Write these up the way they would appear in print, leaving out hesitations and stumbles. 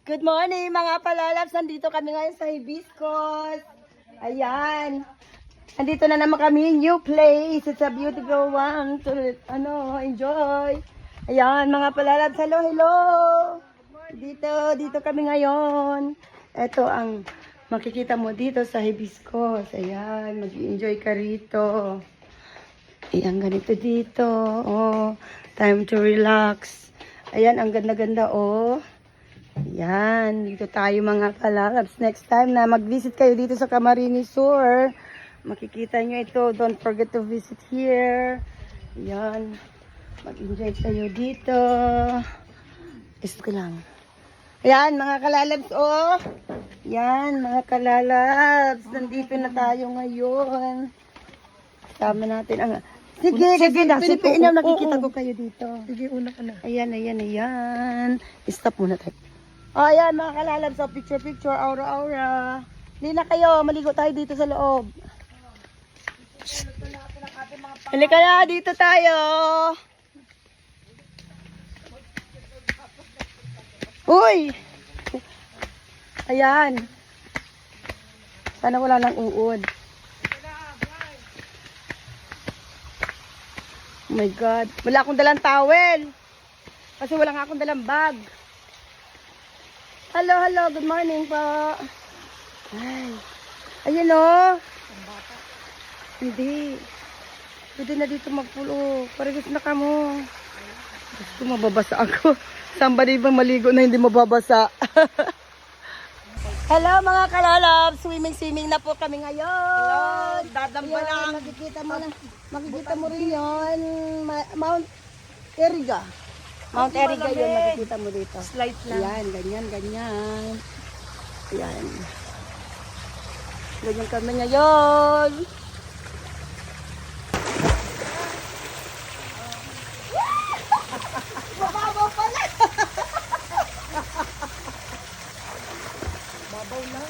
Good morning mga palalabs. Nandito kami ngayon sa Hibiscus. Ayan. Nandito na naman kami. New place. It's a beautiful one to enjoy. Ayan mga palalabs. Hello, hello. Dito kami ngayon. Ito ang makikita mo dito sa Hibiscus. Ayan. Mag-enjoy ka rito. Ayan, ganito dito. Oh, time to relax. Ayan, ang ganda-ganda oh. Yan, dito tayo mga kalalabs. Next time na mag-visit kayo dito sa Camarines Sur, makikita nyo ito. Don't forget to visit here. Yan, mag-enjoy kayo dito. Gusto ko lang. Ayan, mga kalalabs, oh. Yan, mga kalalabs. Nandito na tayo ngayon. Kasama natin ang... Sige na. Nakikita ko kayo dito. Sige, una ka na. Ayan. Stop muna tayo. Oh, ayan mga kalalabs. So, picture, aura. Hindi na kayo. Maligo tayo dito sa loob. Halika na, dito tayo. Uy! Ayan. Sana wala nang uod. Oh my God. Wala akong dalang towel. Kasi wala nga akong dalang bag. Hello. Good morning po. Ay. Ayun o. Hindi. Pwede na dito magpulo. Parigos na ka mo. Gusto mababasa ako. Somebody ba maligo na hindi mababasa? Hello mga kalalab. Swimming na po kami ngayon. Dadamba lang. Makikita mo rin yun. Mount Eriga. Mount Eriga yun, makikita mo dito. Slight lang. Ayan, ganyan. Ayan. Ganyan kami ngayon. Mababaw pala. Babaw na.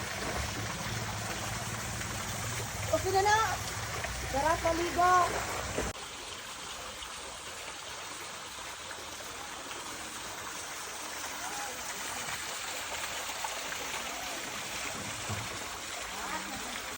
Okay na. Tara, paligo.